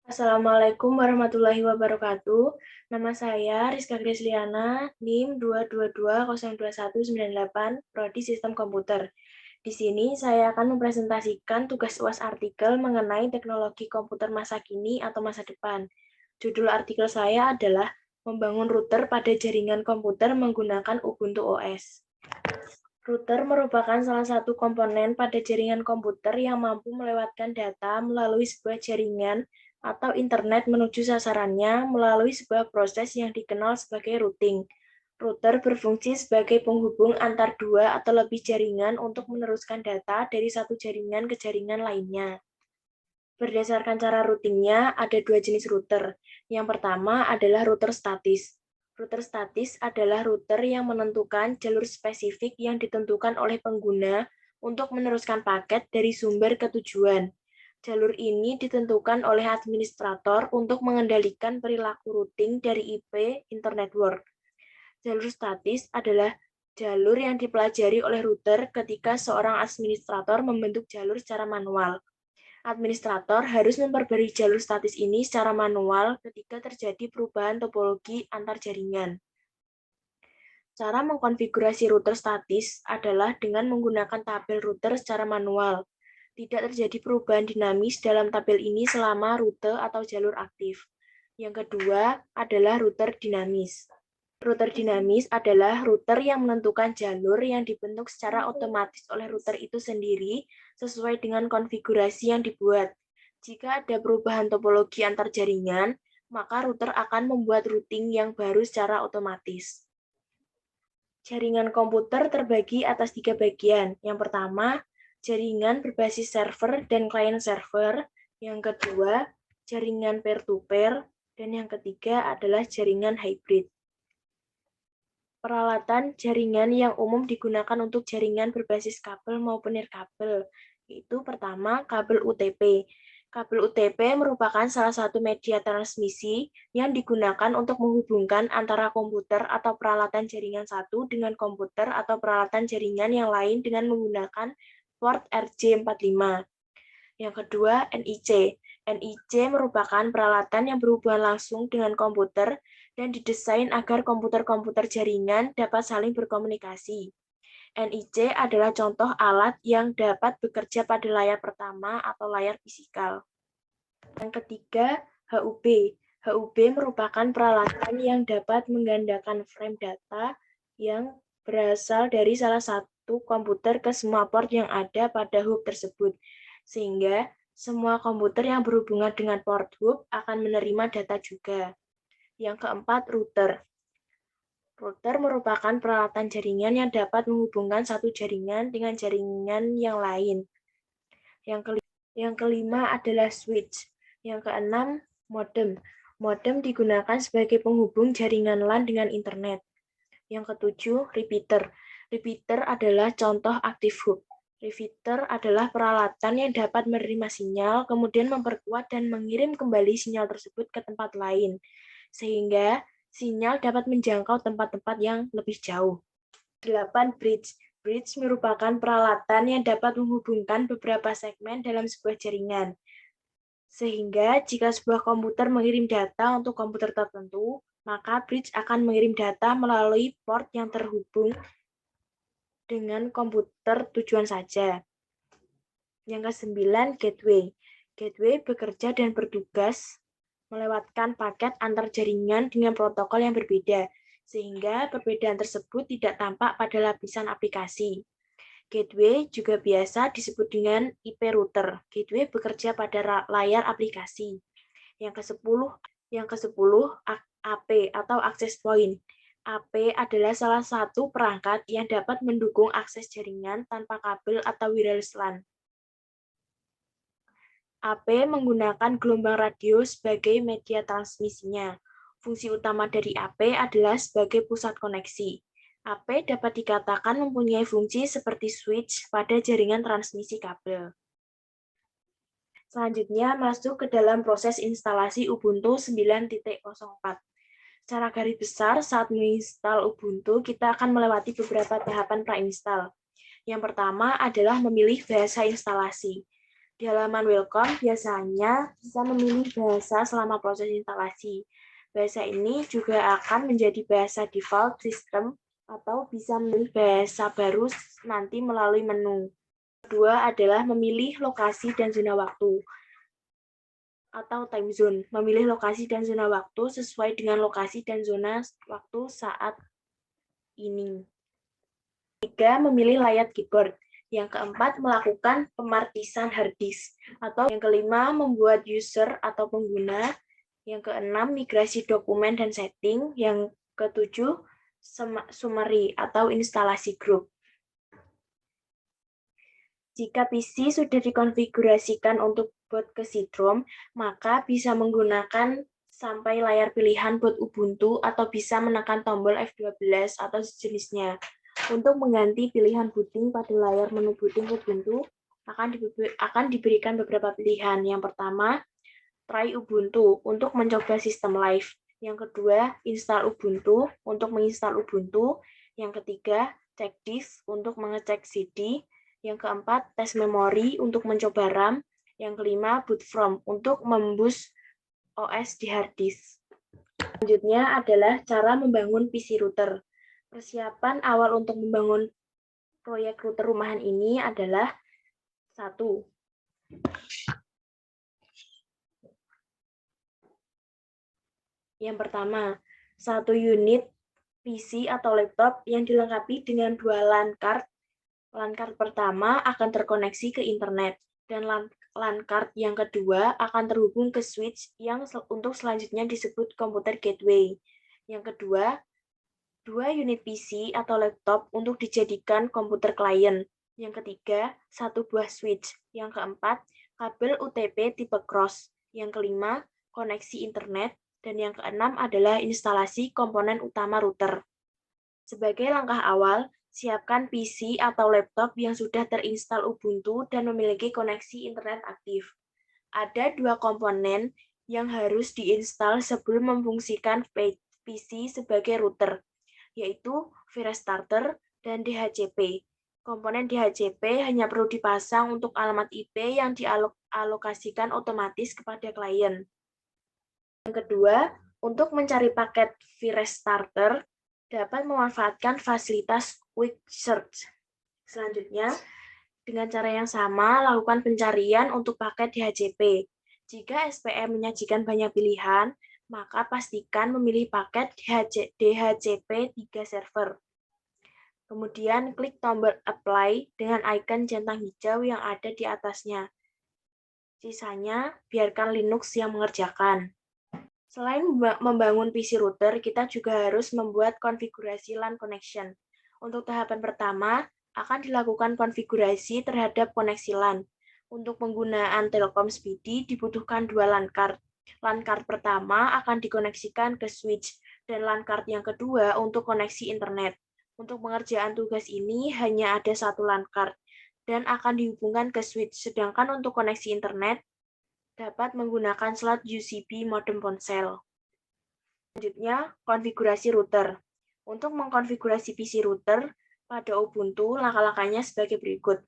Assalamualaikum warahmatullahi wabarakatuh. Nama saya Rizka Grisliana, NIM 222021198, Prodi Sistem Komputer. Di sini saya akan mempresentasikan tugas UAS artikel mengenai teknologi komputer masa kini atau masa depan. Judul artikel saya adalah Membangun router pada jaringan komputer menggunakan Ubuntu OS. Router merupakan salah satu komponen pada jaringan komputer yang mampu melewatkan data melalui sebuah jaringan atau internet menuju sasarannya melalui sebuah proses yang dikenal sebagai routing. Router berfungsi sebagai penghubung antar dua atau lebih jaringan untuk meneruskan data dari satu jaringan ke jaringan lainnya. Berdasarkan cara routingnya, ada dua jenis router. Yang pertama adalah router statis. Router statis adalah router yang menentukan jalur spesifik yang ditentukan oleh pengguna untuk meneruskan paket dari sumber ke tujuan. Jalur ini ditentukan oleh administrator untuk mengendalikan perilaku routing dari IP internetwork. Jalur statis adalah jalur yang dipelajari oleh router ketika seorang administrator membentuk jalur secara manual. Administrator harus memperbarui jalur statis ini secara manual ketika terjadi perubahan topologi antar jaringan. Cara mengkonfigurasi router statis adalah dengan menggunakan tabel router secara manual. Tidak terjadi perubahan dinamis dalam tabel ini selama rute atau jalur aktif. Yang kedua adalah router dinamis. Router dinamis adalah router yang menentukan jalur yang dibentuk secara otomatis oleh router itu sendiri sesuai dengan konfigurasi yang dibuat. Jika ada perubahan topologi antar jaringan, maka router akan membuat routing yang baru secara otomatis. Jaringan komputer terbagi atas 3 bagian. Yang pertama, jaringan berbasis server dan client server. Yang kedua, jaringan peer-to-peer. Dan yang ketiga adalah jaringan hybrid. Peralatan jaringan yang umum digunakan untuk jaringan berbasis kabel maupun nirkabel, yaitu pertama, kabel UTP. Kabel UTP merupakan salah satu media transmisi yang digunakan untuk menghubungkan antara komputer atau peralatan jaringan satu dengan komputer atau peralatan jaringan yang lain dengan menggunakan port RJ45. Yang kedua, NIC. NIC merupakan peralatan yang berhubungan langsung dengan komputer dan didesain agar komputer-komputer jaringan dapat saling berkomunikasi. NIC adalah contoh alat yang dapat bekerja pada layar pertama atau layar fisikal. Yang ketiga, HUB. HUB merupakan peralatan yang dapat menggandakan frame data yang berasal dari salah satu komputer ke semua port yang ada pada hub tersebut, sehingga semua komputer yang berhubungan dengan port hub akan menerima data juga. Yang keempat, router. Router merupakan peralatan jaringan yang dapat menghubungkan satu jaringan dengan jaringan yang lain. Yang kelima adalah switch. Yang keenam, modem. Modem digunakan sebagai penghubung jaringan LAN dengan internet. Yang ketujuh, repeater. Repeater adalah contoh active hub. Repeater adalah peralatan yang dapat menerima sinyal, kemudian memperkuat dan mengirim kembali sinyal tersebut ke tempat lain, sehingga sinyal dapat menjangkau tempat-tempat yang lebih jauh. 8. Bridge. Bridge merupakan peralatan yang dapat menghubungkan beberapa segmen dalam sebuah jaringan. Sehingga jika sebuah komputer mengirim data untuk komputer tertentu, maka bridge akan mengirim data melalui port yang terhubung dengan komputer tujuan saja. Yang ke-9, gateway. Gateway bekerja dan bertugas melewatkan paket antar jaringan dengan protokol yang berbeda, sehingga perbedaan tersebut tidak tampak pada lapisan aplikasi. Gateway juga biasa disebut dengan IP router. Gateway bekerja pada layar aplikasi. Yang ke-10 AP atau access point. AP adalah salah satu perangkat yang dapat mendukung akses jaringan tanpa kabel atau wireless LAN. AP menggunakan gelombang radio sebagai media transmisinya. Fungsi utama dari AP adalah sebagai pusat koneksi. AP dapat dikatakan mempunyai fungsi seperti switch pada jaringan transmisi kabel. Selanjutnya masuk ke dalam proses instalasi Ubuntu 9.04. Secara garis besar, saat menginstal Ubuntu, kita akan melewati beberapa tahapan pra-install. Yang pertama adalah memilih bahasa instalasi. Di halaman welcome biasanya bisa memilih bahasa selama proses instalasi. Bahasa ini juga akan menjadi bahasa default sistem atau bisa memilih bahasa baru nanti melalui menu. Kedua adalah memilih lokasi dan zona waktu atau time zone. Memilih lokasi dan zona waktu sesuai dengan lokasi dan zona waktu saat ini. Tiga, memilih layout keyboard. Yang keempat, melakukan pemartisan hard disk. Atau yang kelima, membuat user atau pengguna. Yang keenam, migrasi dokumen dan setting. Yang ketujuh, summary atau instalasi grup. Jika PC sudah dikonfigurasikan untuk boot ke CD-ROM, maka bisa menggunakan sampai layar pilihan boot Ubuntu atau bisa menekan tombol F12 atau sejenisnya. Untuk mengganti pilihan booting pada layar menu booting Ubuntu, akan diberikan beberapa pilihan. Yang pertama, try Ubuntu untuk mencoba sistem live. Yang kedua, install Ubuntu untuk menginstal Ubuntu. Yang ketiga, cek disk untuk mengecek CD. Yang keempat, tes memori untuk mencoba RAM. Yang kelima, boot from untuk memboost OS di hard disk. Selanjutnya adalah cara membangun PC router. Persiapan awal untuk membangun proyek router rumahan ini adalah 1. Yang pertama, 1 unit PC atau laptop yang dilengkapi dengan 2 LAN card. LAN card pertama akan terkoneksi ke internet, dan LAN card yang kedua akan terhubung ke switch yang untuk selanjutnya disebut komputer gateway. Yang kedua, 2 unit PC atau laptop untuk dijadikan komputer klien. Yang ketiga, 1 buah switch. Yang keempat, kabel UTP tipe cross. Yang kelima, koneksi internet. Dan yang keenam adalah instalasi komponen utama router. Sebagai langkah awal, siapkan PC atau laptop yang sudah terinstall Ubuntu dan memiliki koneksi internet aktif. Ada 2 komponen yang harus diinstal sebelum memfungsikan PC sebagai router, yaitu Virus Starter dan DHCP. Komponen DHCP hanya perlu dipasang untuk alamat IP yang dialokasikan otomatis kepada klien. Yang kedua, untuk mencari paket Virus Starter, dapat memanfaatkan fasilitas Quick Search. Selanjutnya, dengan cara yang sama, lakukan pencarian untuk paket DHCP. Jika SPM menyajikan banyak pilihan, maka pastikan memilih paket DHCP 3 server. Kemudian klik tombol Apply dengan icon centang hijau yang ada di atasnya. Sisanya, biarkan Linux yang mengerjakan. Selain membangun PC router, kita juga harus membuat konfigurasi LAN connection. Untuk tahapan pertama, akan dilakukan konfigurasi terhadap koneksi LAN. Untuk penggunaan Telkom Speedy dibutuhkan 2 LAN card. LAN card pertama akan dikoneksikan ke switch, dan LAN card yang kedua untuk koneksi internet. Untuk pengerjaan tugas ini hanya ada 1 LAN card, dan akan dihubungkan ke switch, sedangkan untuk koneksi internet dapat menggunakan slot USB modem ponsel. Selanjutnya, konfigurasi router. Untuk mengkonfigurasi PC router pada Ubuntu, langkah-langkahnya sebagai berikut.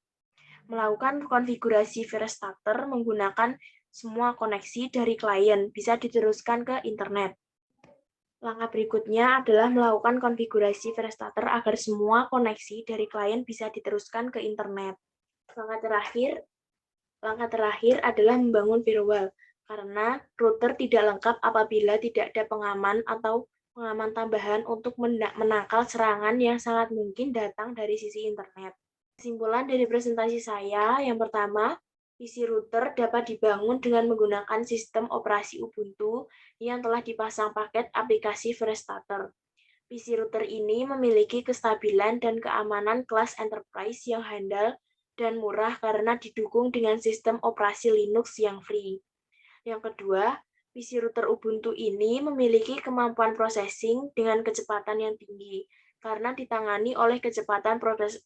Melakukan konfigurasi Virus Starter menggunakan semua koneksi dari klien bisa diteruskan ke internet. Langkah berikutnya adalah melakukan konfigurasi Virus Starter agar semua koneksi dari klien bisa diteruskan ke internet. Langkah terakhir adalah membangun firewall, karena router tidak lengkap apabila tidak ada pengaman atau pengaman tambahan untuk menangkal serangan yang sangat mungkin datang dari sisi internet. Kesimpulan dari presentasi saya, yang pertama, PC router dapat dibangun dengan menggunakan sistem operasi Ubuntu yang telah dipasang paket aplikasi Virus Starter. PC router ini memiliki kestabilan dan keamanan kelas enterprise yang handal dan murah karena didukung dengan sistem operasi Linux yang free. Yang kedua, PC router Ubuntu ini memiliki kemampuan processing dengan kecepatan yang tinggi karena ditangani oleh kecepatan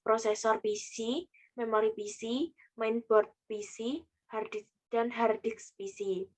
prosesor PC, memori PC, mainboard PC, dan hard disk PC.